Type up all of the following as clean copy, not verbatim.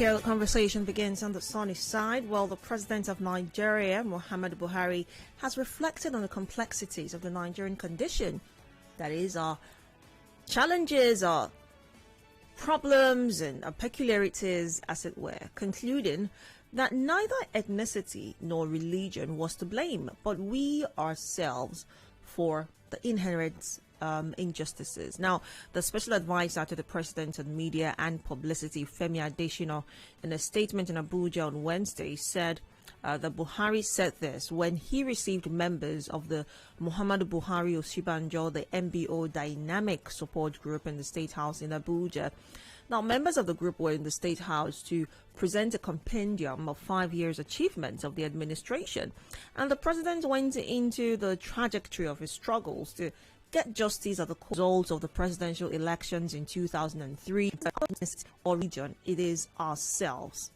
here, the conversation begins on the sunny side. Well, the president of Nigeria, Muhammadu Buhari, has reflected on the complexities of the Nigerian condition. That is, our challenges, our problems, and our peculiarities, as it were, concluding that neither ethnicity nor religion was to blame, but we ourselves for the inherent injustices. Now, the special advisor to the president on media and publicity, Femi Adesina, in a statement in Abuja on Wednesday, said that Buhari said this when he received members of the Muhammadu Buhari Osibanjo, the MBO Dynamic Support Group in the State House in Abuja. Now, members of the group were in the State House to present a compendium of 5 years' achievements of the administration. And the president went into the trajectory of his struggles to get justice at the results of the presidential elections in 2003. Or region, it is ourselves.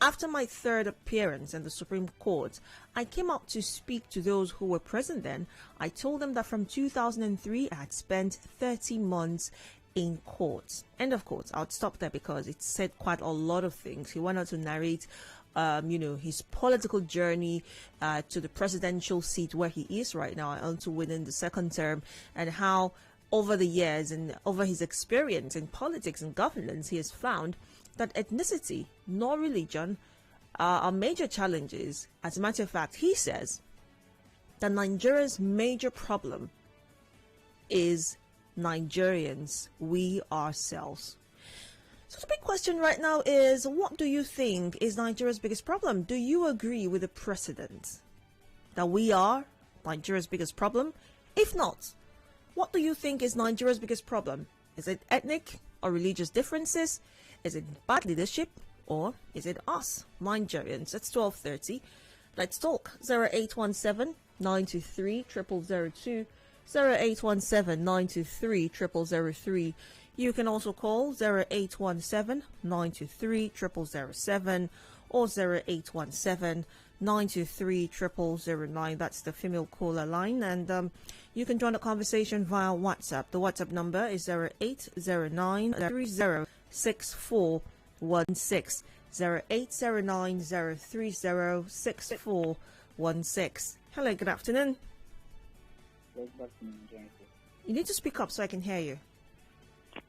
After my third appearance in the Supreme Court, I came out to speak to those who were present then. I told them that from 2003, I had spent 30 months in court. End of quote. I would stop there because it said quite a lot of things. He went on to narrate his political journey to the presidential seat where he is right now and to within the second term, and how over the years and over his experience in politics and governance, he has found that ethnicity nor religion are major challenges. As a matter of fact, he says that Nigeria's major problem is Nigerians, we ourselves. So the big question right now is, what do you think is Nigeria's biggest problem? Do you agree with the precedent that we are Nigeria's biggest problem? If not, what do you think is Nigeria's biggest problem? Is it ethnic or religious differences? Is it bad leadership? Or is it us, Nigerians? It's 12:30. Let's talk. 0817 923 0002. 0817 923 0003. You can also call 0817 923 0007 or 0817 923 0009. That's the female caller line. And you can join the conversation via WhatsApp. The WhatsApp number is 0809 306416. 0809 306416. Hello, good afternoon. You need to speak up so I can hear you.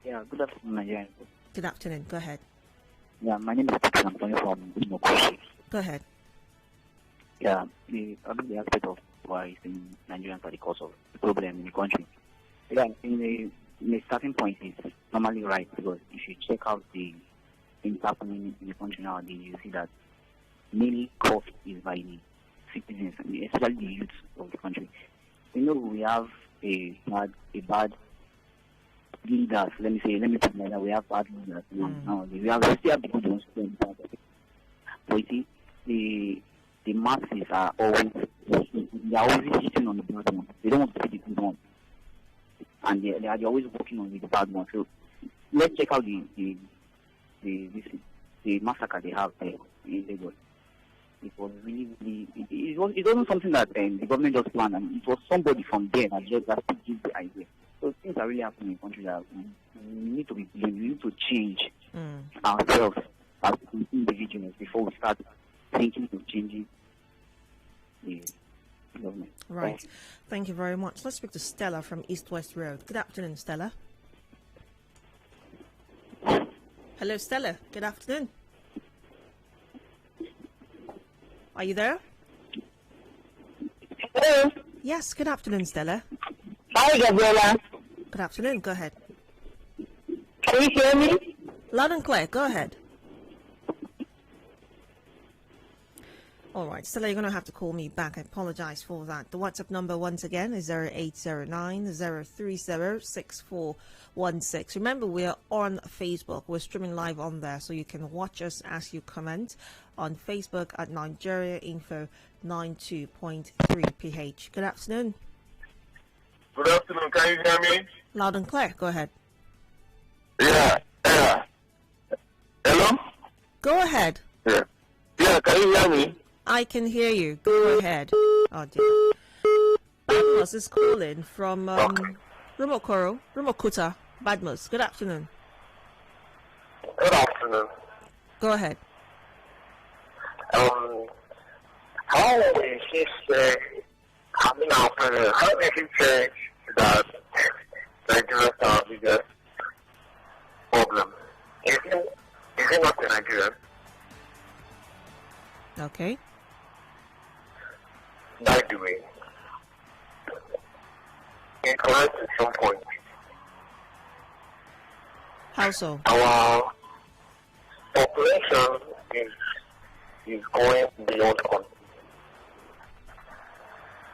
Yeah, good afternoon, Nigerians. Good afternoon. Go ahead. Yeah, my name is Peter. I'm calling from Mokoshi. Go ahead. Yeah, the aspect of why is in Nigerians are the cause of the problem in the country. Yeah, in the starting point is normally right, because if you check out the things happening in the country nowadays, you see that mainly caused is by the citizens, especially the youth of the country. You know, we have a bad leaders. Let me put it like that. We have bad leaders. We still have the good ones. But you see, the masses are always sitting on the bad one. They don't want to see the good one, and they are always working on the bad one. So let's check out the massacre they have there in Lagos. It was really, it wasn't something that the government just planned, and it was somebody from there that just gave the idea. So things are really happening in the country that we need to be blamed. We need to change ourselves as individuals before we start thinking of changing the government. Right. Thank you very much. Let's speak to Stella from East West Road. Good afternoon, Stella. Hello, Stella. Good afternoon. Are you there? Hello. Yes, good afternoon, Stella. Hi, Gabriella. Good afternoon. Go ahead. Can you hear me? Loud and clear. Go ahead. All right, Stella, you're going to have to call me back. I apologize for that. The WhatsApp number, once again, is 0809 030 6416. Remember, we are on Facebook. We're streaming live on there, so you can watch us as you comment on Facebook at Nigeria Info 92.3 PH. Good afternoon. Good afternoon. Can you hear me? Loud and clear. Go ahead. Yeah. Hello? Go ahead. Yeah, can you hear me? I can hear you. Go ahead. Oh, dear. Badmus is calling from Rumokuta. Badmus, good afternoon. Good afternoon. Go ahead. How will he say, how will he say that Nigerians are our biggest problem? Is he not a Nigerian? Okay. By the way, incorrect at some point. How so? Our population is going beyond control.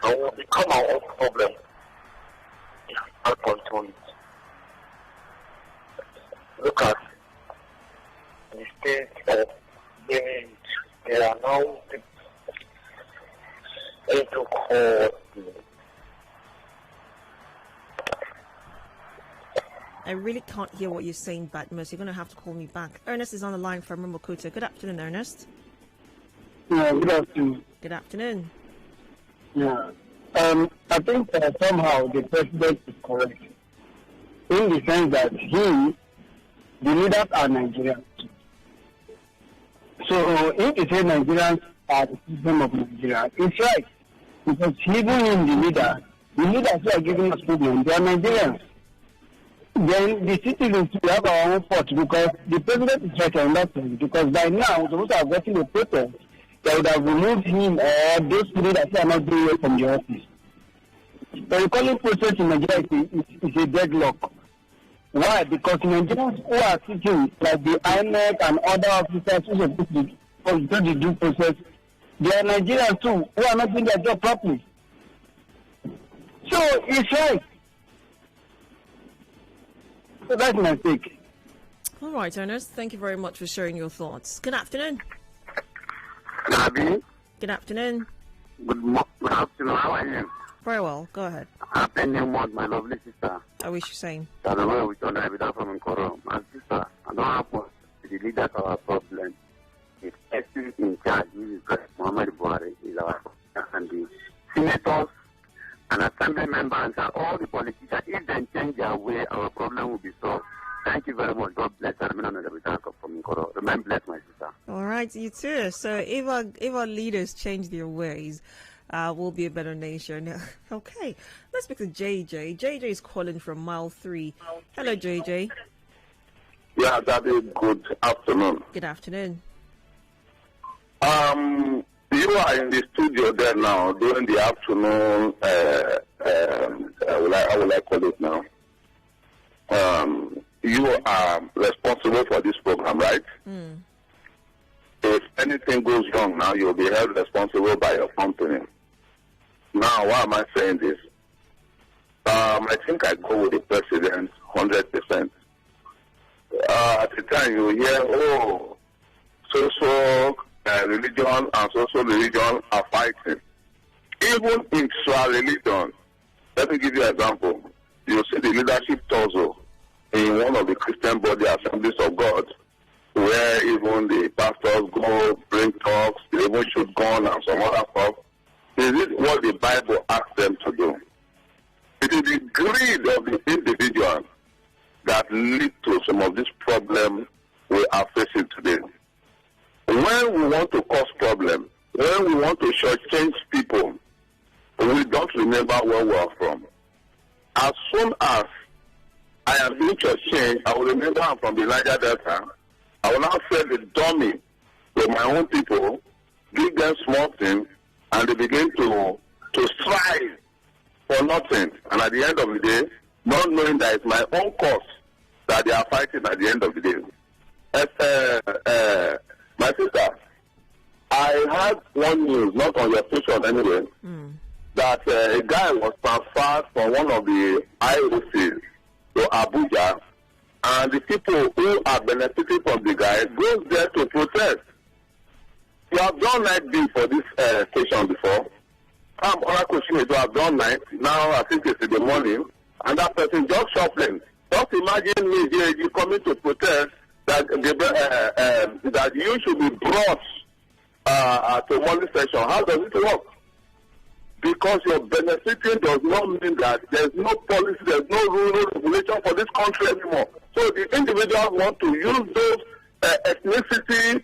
And will become our own problem if we can't control it. Look at the state of Benin. They are now into court. I really can't hear what you're saying, Batmus. You're going to have to call me back. Ernest is on the line from Mimokuta. Good afternoon, Ernest. Yeah, good afternoon. Good afternoon. Yeah. I think somehow the president is correct in the sense that the leaders are Nigerians. So if you say Nigerians are the system of Nigeria, it's right. Because even in the leaders who are giving us problem, they are Nigerians. Then the citizens will have our own fault because the president is right on that thing. Because by now, we're supposed to have gotten a protest that would have removed him or those people that are not doing well from the office. The recalling process in Nigeria is a deadlock. Why? Because Nigerians who are sitting, like the INEC and other officers who are supposed to do the due process, they are Nigerians too, who are not doing their job properly. So it's right. So that's my take. All right, Ernest. Thank you very much for sharing your thoughts. Good afternoon. Nabi, Good afternoon. good afternoon. How are you? Very well. Go ahead. Happy New Month, my lovely sister. I wish you're saying. I don't know which one I will from Nkoro. My sister, I don't have the leaders of our problem. The person in charge, who is Muhammad Buhari, is our and the senators and assembly members and all the politicians. If they change their way, our problem will be solved. Thank you very much. God bless. I'm from Nkoro. Remain blessed, my sister. All right, you too. So if our leaders change their ways, we'll be a better nation. Okay, let's speak to JJ. JJ is calling from mile 3. Hello, JJ. Yeah, Daddy, good afternoon. Good afternoon. You are in the studio there now during the afternoon. How will I call it now? You are responsible for this program, right? If anything goes wrong now, you'll be held responsible by your company. Now, why am I saying this? I think I go with the president 100%. At the time you hear, social religion and social religion are fighting. Even in Israel religion, let me give you an example. You see the leadership torso in one of the Christian body assemblies of God, where even the pastors go, bring talks, they even shoot gun and some other stuff. Is it what the Bible asks them to do? It is the greed of the individual that lead to some of these problems we are facing today. When we want to cause problems, when we want to shortchange people, we don't remember where we are from. As soon as I am being shortchanged, I will remember I'm from the Niger Delta. I will now say the dummy to my own people, give them small things, and they begin to strive for nothing. And at the end of the day, not knowing that it's my own cause that they are fighting at the end of the day. My sister, I had one news, not on your station anyway, that a guy was transferred from one of the IOCs to Abuja, and the people who are benefiting from the guy goes there to protest. You have done night beat for this station before. I'm Oracle to have done night. Now I think it's in the morning, and that person just shuffling. Just imagine me, you coming to protest that that you should be brought to morning session. How does it work? Because you're benefiting does not mean that there's no policy, there's no rule, no regulation for this country anymore. So the individuals want to use those ethnicity,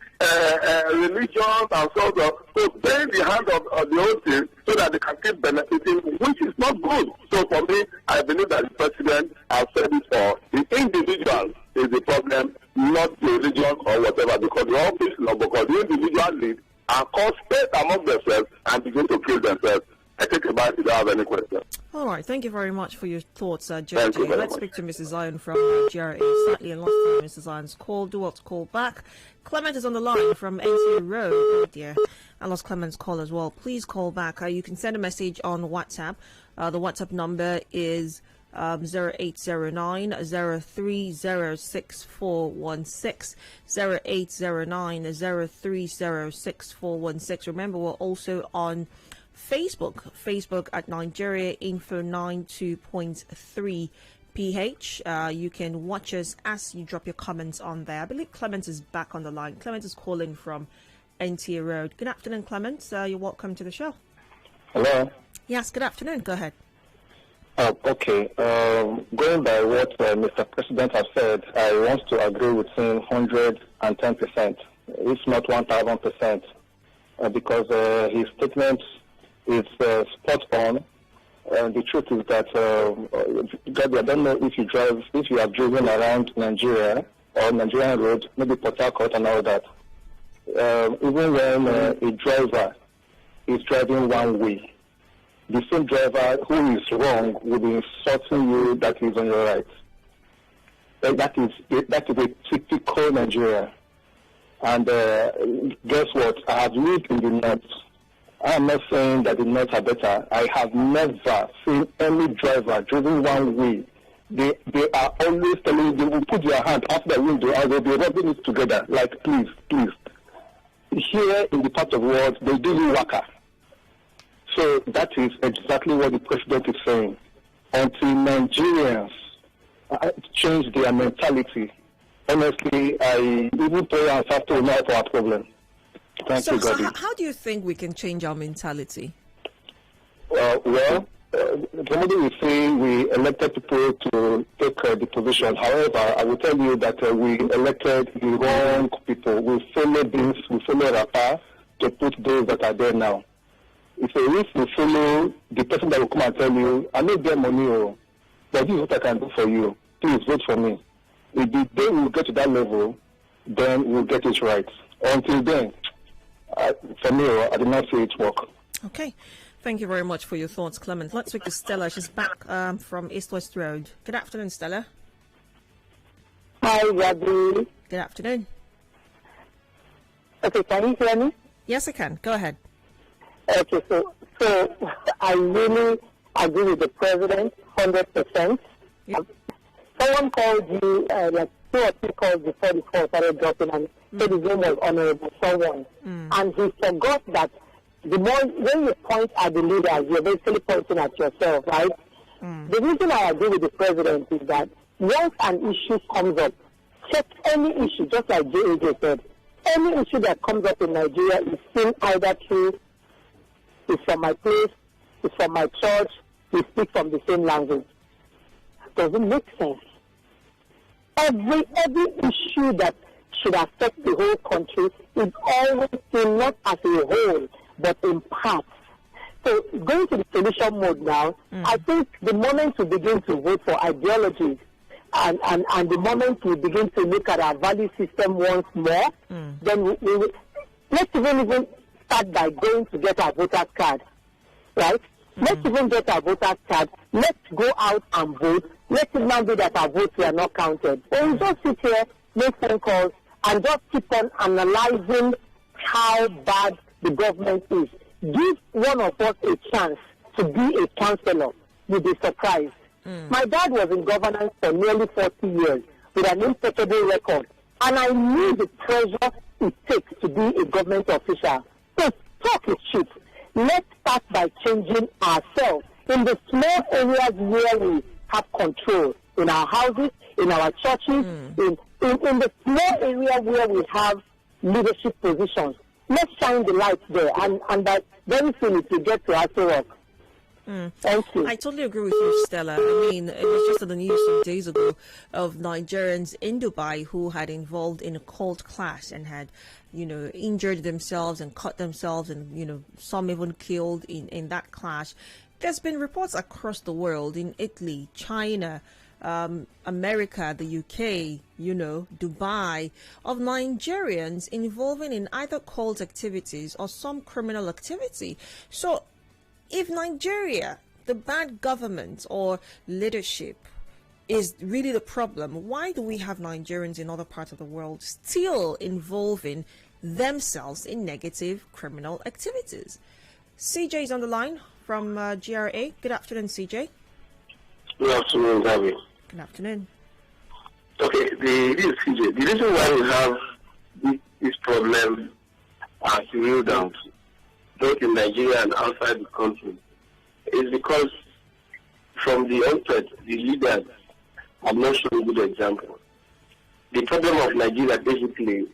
religion, and so on. So bend the hand of the whole thing so that they can keep benefiting, which is not good. So for me, I believe that the president has said it for the individual is the problem, not the religion or whatever, because the whole people, because the individual lead and cause spate among themselves and begin to kill themselves. I think about it. I don't have any question. All right. Thank you very much for your thoughts, Thank you JJ. very Let's much. speak to Mrs. Zion from Nigeria. Sadly, I lost Mrs. Zion's call. Do what to call back. Clement is on the line from NTA Road. Oh dear. I lost Clement's call as well. Please call back. You can send a message on WhatsApp. The WhatsApp number is 0809 0306416 0809 0306416. Remember, we're also on Facebook at Nigeria Info 92.3 PH. You can watch us as you drop your comments on there. I believe Clement is back on the line. Clement is calling from NTA Road. Good afternoon, Clement. You're welcome to the show. Hello. Yes, good afternoon. Go ahead. Okay. Going by what Mr. President has said, I want to agree with him 110%, if not 1,000%, because his statement is spot on. And the truth is that, Gabi, I don't know if you have driven around Nigeria or Nigerian roads, maybe Port Harcourt and all that. Even when a driver is driving one way, the same driver who is wrong will be insulting you that is on your right. That is a typical Nigeria. And guess what? I have lived in the north. I am not saying that the north are better. I have never seen any driver driving one way. They are always telling you, they will put their hand after the window and they'll be rubbing it together. Like, please. Here in the part of the world, they do you waka. So that is exactly what the president is saying. Until Nigerians change their mentality, honestly, I even pray and fast to know our problem. Thank you, So Gabi. how do you think we can change our mentality? Somebody will say we elected people to take the position. However, I will tell you that we elected the wrong people. We follow Rapa to put those that are there now. If you follow the person that will come and tell you, I need their money, but this is what I can do for you. Please vote for me. If the day we get to that level, then we'll get it right. Until then, for me, I did not see it work. Okay. Thank you very much for your thoughts, Clement. Let's speak to Stella. She's back from East West Road. Good afternoon, Stella. Hi, Gabi. Good afternoon. Okay, can you hear me? Yes, I can. Go ahead. Okay, so I really agree with the president 100%. Yep. Someone called you, like 2 or 3 calls before the call started dropping, and said his name was Honorable Someone. And he forgot that the more when you point at the leaders, you're basically pointing at yourself, right? The reason I agree with the president is that once an issue comes up, check any issue, just like JAJ said, any issue that comes up in Nigeria is seen either through, it's from my place, it's from my church, we speak from the same language. Does it make sense? Every issue that should affect the whole country is always seen not as a whole, but in parts. So going to the solution mode now, I think the moment we begin to vote for ideologies and the moment we begin to look at our value system once more, then let's even start by going to get our voter's card, right? Let's even get our voter's card. Let's go out and vote. Let it not be that our votes were not counted. Or we just sit here, make phone calls, and just keep on analyzing how bad the government is. Give one of us a chance to be a councillor. You'll be surprised. My dad was in governance for nearly 40 years with an impeccable record, and I knew the pressure it takes to be a government official. So talk is cheap. Let's start by changing ourselves in the small areas where we have control, in our houses, in our churches, in the small area where we have leadership positions. Let's shine the light there, and that very soon it will get to our work. Thank you. I totally agree with you, Stella. I mean, it was just in the news some days ago of Nigerians in Dubai who had involved in a cult clash and had, injured themselves and cut themselves, and, some even killed in that clash. There's been reports across the world, in Italy, China, America, the UK, Dubai, of Nigerians involving in either cult activities or some criminal activity. So if Nigeria, the bad government or leadership, is really the problem, why do we have Nigerians in other parts of the world still involving themselves in negative criminal activities? CJ is on the line from GRA. Good afternoon, CJ. Good afternoon, Gabby. Good afternoon. Okay, this is CJ. The reason why we have this problem as real out, both in Nigeria and outside the country, is because from the onset, the leaders have not shown a good example. The problem of Nigeria basically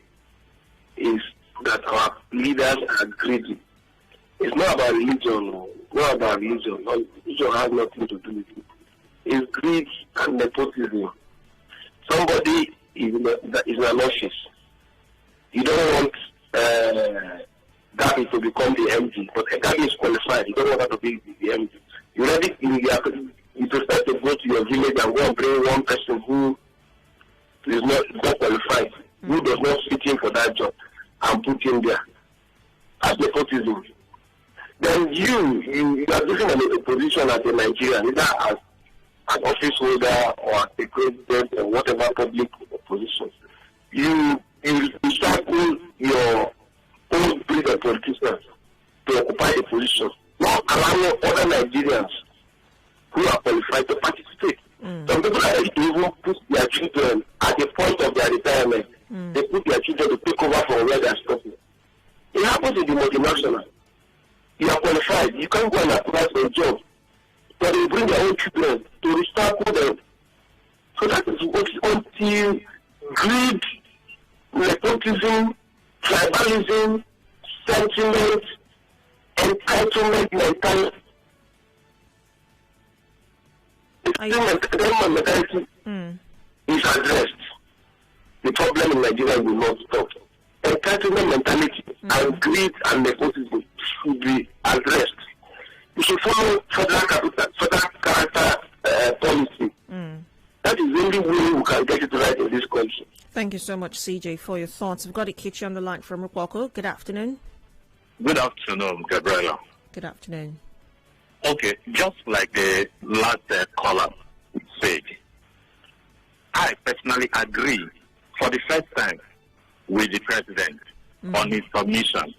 is that our leaders are greedy. It's not about religion. Not about religion. Religion has nothing to do with it. It's greed and nepotism. Somebody is an office. You don't want Gabby to become the MD, but Gabby is qualified. You don't want her to be the MD. You prefer to go to your village and go and bring one person who is not qualified, who does not fit in for that job, and put him there as nepotism. Then you are looking at a position as a Nigerian, either as an office holder or as a president or whatever public position. You recycle your own breed of politicians to occupy the position, not allowing other Nigerians who are qualified to participate. Some people are ready to even put their children at the point of their retirement. They put their children to take over from where they are stopping. It happens in the multinational. You are qualified. You can't go and apply for a job. But they bring their own children to recycle them. So that is what until greed, nepotism, tribalism, sentiment, entitlement mentality. Entitlement mentality is addressed. The problem in Nigeria will not stop. Entitlement mentality and greed and nepotism should be addressed. We should follow federal character policy. That is the only way we can get it right in this country. Thank you so much, CJ, for your thoughts. We've got Ikichi on the line from Rupoko. Good afternoon. Good afternoon, Gabriella. Good afternoon. Okay, just like the last caller said, I personally agree for the first time with the president on his submission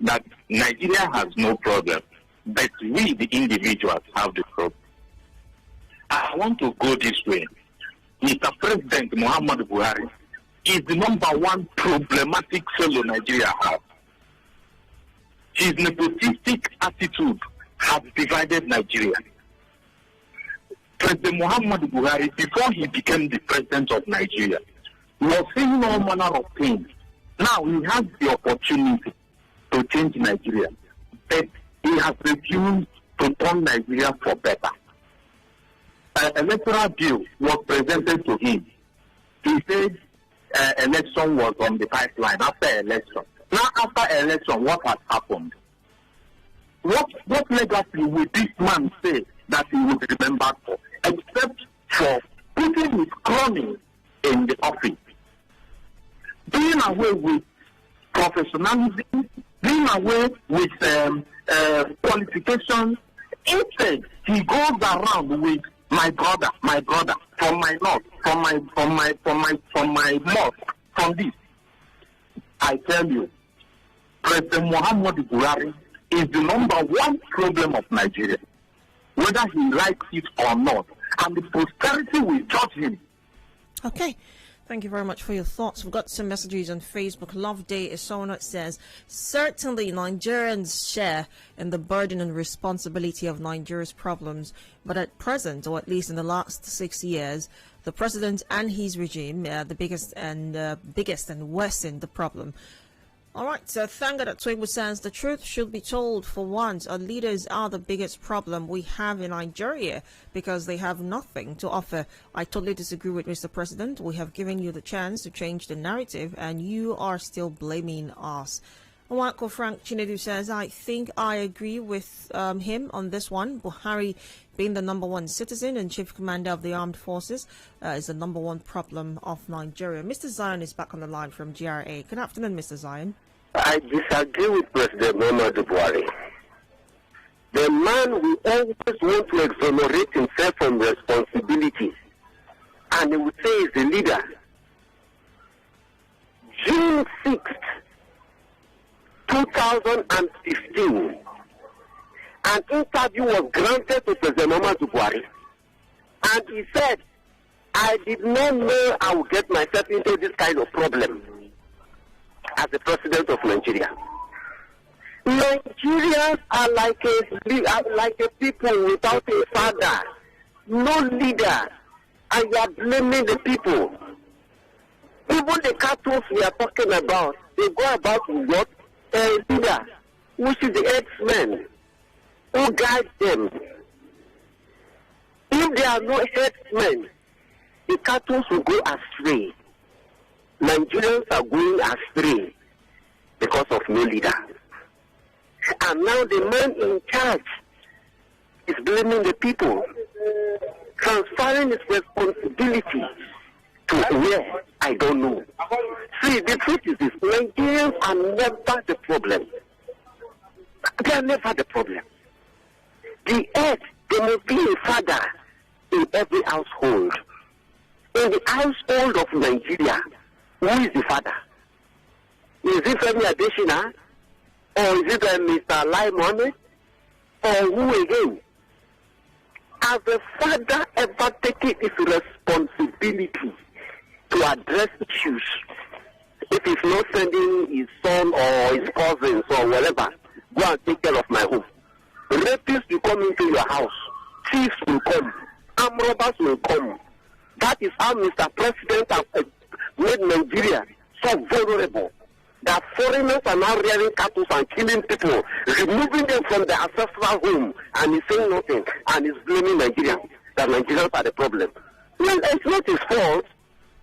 that Nigeria has no problem, but we, the individuals, have the problem. I want to go this way. Mr. President Muhammadu Buhari is the number one problematic fellow Nigeria has. His nepotistic attitude has divided Nigeria. President Muhammadu Buhari, before he became the president of Nigeria, was saying all manner of things. Now he has the opportunity to change Nigeria, but he has refused to turn Nigeria for better. An electoral bill was presented to him. He said election was on the pipeline after election. Now after election, what has happened? What legacy will this man say that he will be remembered for, except for putting his crony in the office? Doing away with professionalism, doing away with qualifications. Instead, he goes around with my brother, from my north, from my mosque, from this. I tell you, President Muhammadu Buhari is the number one problem of Nigeria, whether he likes it or not, and the posterity will judge him. Okay. Thank you very much for your thoughts. We've got some messages on Facebook. Love Day is someone that says, certainly Nigerians share in the burden and responsibility of Nigeria's problems, but at present, or at least in the last 6 years, the president and his regime, the biggest and worsened the problem. All right, so Thanga that Twigbo says the truth should be told for once. Our leaders are the biggest problem we have in Nigeria because they have nothing to offer. I totally disagree with Mr. President. We have given you the chance to change the narrative and you are still blaming us. Wako Frank Chinedu says, I think I agree with him on this one. Buhari being the #1 citizen and chief commander of the armed forces is the #1 problem of Nigeria. Mr. Zion is back on the line from GRA. Good afternoon, Mr. Zion. I disagree with President Muhammadu Buhari. The man will always want to exonerate himself from responsibility, and he would say he's the leader. June 6th, 2015, an interview was granted to President Muhammadu Buhari, and he said, I did not know I would get myself into this kind of problem as the president of Nigeria. Nigerians are like a people without a father, no leader, and you are blaming the people. Even the cartoons we are talking about, they go about what? A leader, which is the headsman, who guides them. If there are no headsmen, the cartoons will go astray. Nigerians are going astray because of no leader. And now the man in charge is blaming the people, transferring his responsibility to where? I don't know. See, the truth is this, Nigerians are never the problem. They are never the problem. The head, there must be a father in every household. In the household of Nigeria, who is the father? Is it Femi Adesina? Or is it Mr. Lai Mohammed? Or who again? Has the father ever taken his responsibility to address issues? If he's not sending his son or his cousins or whatever, go and take care of my home. Rapists will come into your house. Thieves will come. Armed robbers will come. That is how Mr. President has made Nigeria so vulnerable that foreigners are now rearing cattle and killing people, removing them from their ancestral home, and he's saying nothing, and he's blaming Nigeria, that Nigerians are the problem. Well, it's not his fault.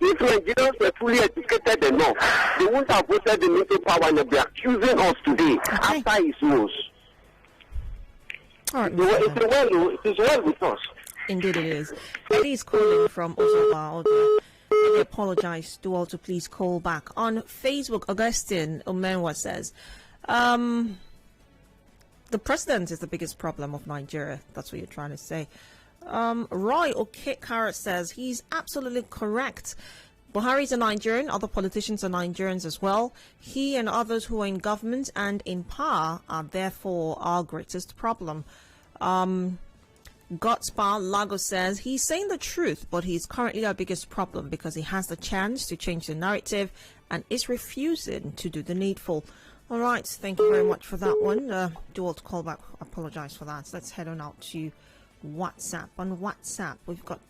If Nigerians were fully educated enough, they wouldn't have voted him into power, and they'll be accusing us today after his news. All right, it is well with us. Indeed it is. Please calling from Ozoba. I apologize to all to please call back. On Facebook, Augustine Omenwa says, the president is the biggest problem of Nigeria. That's what you're trying to say. Roy Okekara says he's absolutely correct. Buhari is a Nigerian. Other politicians are Nigerians as well. He and others who are in government and in power are therefore our greatest problem. Godspar Lagos says he's saying the truth, but he's currently our biggest problem because he has the chance to change the narrative and is refusing to do the needful. All right, thank you very much for that one. Do all to call back. Apologize for that. Let's head on out to WhatsApp. On WhatsApp, we've got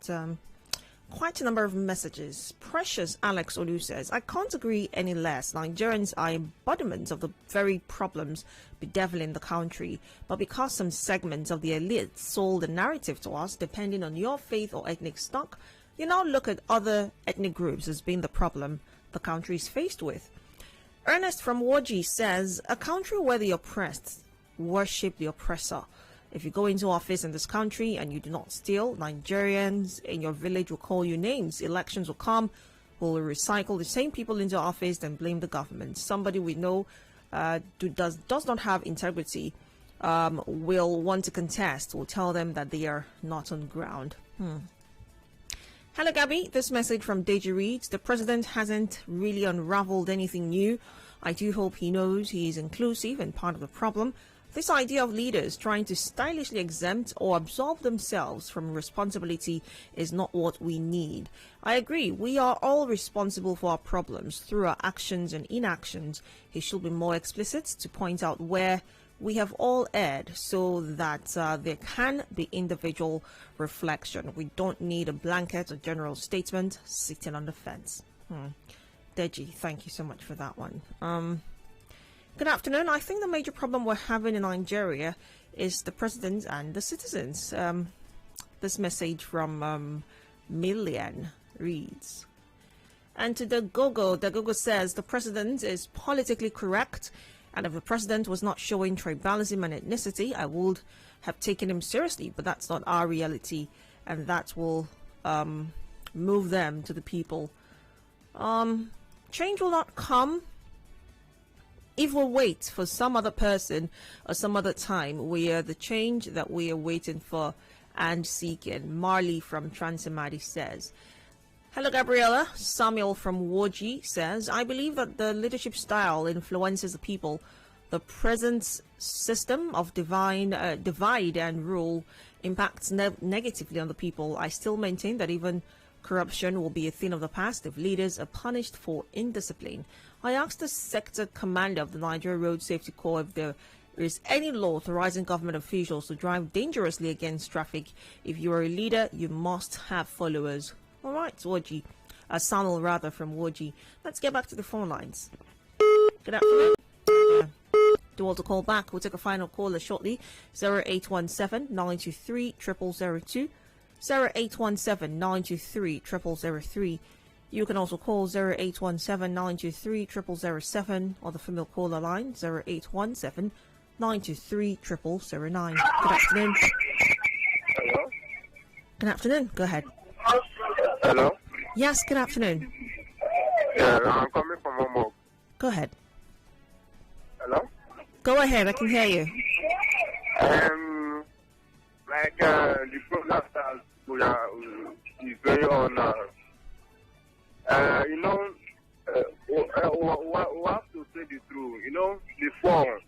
quite a number of messages. Precious Alex Olu says, I can't agree any less. Nigerians are embodiments of the very problems bedeviling the country. But because some segments of the elite sold the narrative to us, depending on your faith or ethnic stock, you now look at other ethnic groups as being the problem the country is faced with. Ernest from Woji says, a country where the oppressed worship the oppressor. If you go into office in this country and you do not steal, Nigerians in your village will call you names. Elections will come, will recycle the same people into office, then blame the government. Somebody we know does not have integrity will want to contest, will tell them that they are not on ground. Hello, Gabby. This message from Deji reads, the president hasn't really unraveled anything new. I do hope he knows he is inclusive and part of the problem. This idea of leaders trying to stylishly exempt or absolve themselves from responsibility is not what we need. I agree. We are all responsible for our problems through our actions and inactions. He should be more explicit to point out where we have all erred so that there can be individual reflection. We don't need a blanket or general statement sitting on the fence. Deji, thank you so much for that one. Good afternoon. I think the major problem we're having in Nigeria is the president and the citizens. This message from Millian reads. And to the Gogo says the president is politically correct, and if the president was not showing tribalism and ethnicity, I would have taken him seriously, but that's not our reality, and that will move them to the people. Change will not come if we wait for some other person or some other time. We are the change that we are waiting for and seeking. Marley from Transamadi says. Hello, Gabriella. Samuel from Woji says, I believe that the leadership style influences the people. The present system of divide and rule impacts negatively on the people. I still maintain that even corruption will be a thing of the past if leaders are punished for indiscipline. I asked the sector commander of the Nigeria Road Safety Corps if there is any law authorizing government officials to drive dangerously against traffic. If you are a leader, you must have followers. All right, Woji. Samuel rather from Woji. Let's get back to the phone lines. Good afternoon. Do want to call back? We'll take a final caller shortly. 0817-923-0002. 0817-923-0003. You can also call 0817-923-0007 or the female caller line 0817-923-0009. Good afternoon. Hello? Good afternoon. Go ahead. Hello? Yes, good afternoon. Yeah, I'm coming from Omo. Go ahead. Hello? Go ahead, I can hear you. The program that we is going on now. We have to say the truth. Before,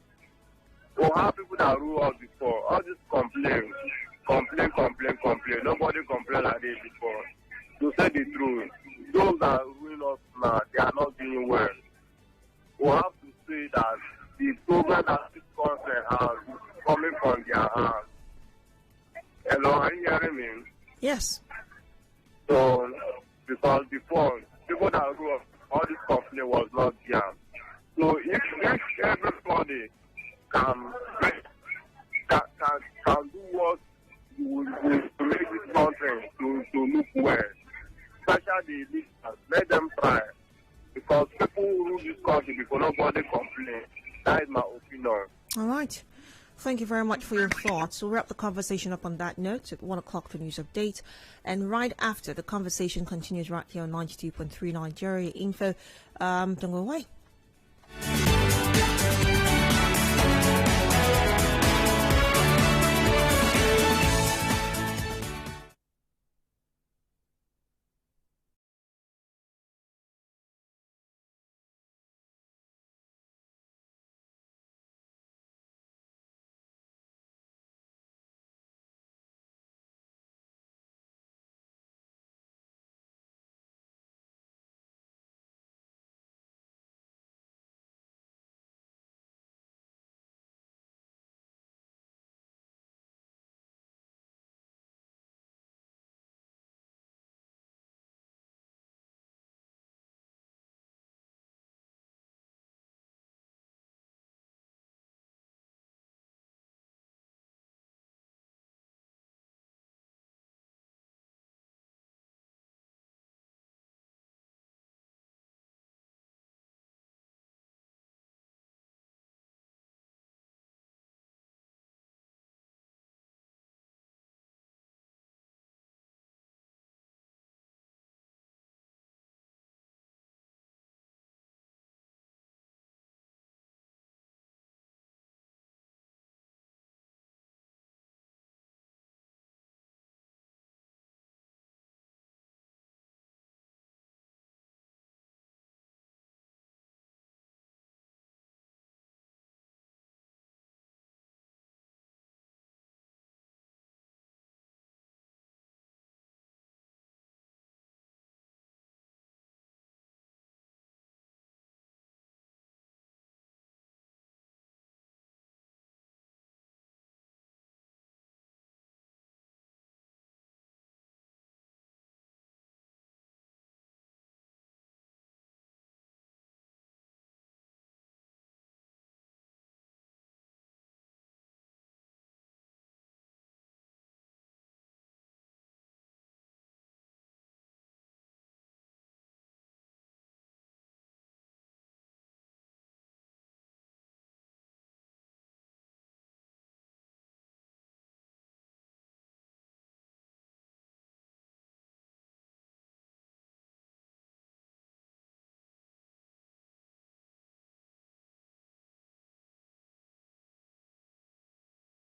we have people that rule us before. All this complain. Nobody complained like this before. To say the truth, those that rule us now, they are not doing well. We have to say that the program that this country has is coming from their hands. Hello, are you hearing me? Yes. So, because before, people that rule us, all this complaint was not there. So if everybody can do what will make this country to look well, especially the leaders, let them try. Because people who rule this country before nobody complain. That is my opinion. All right. Thank you very much for your thoughts. We'll wrap the conversation up on that note at 1 o'clock for news update. And right after, the conversation continues right here on 92.3 Nigeria Info. Don't go away.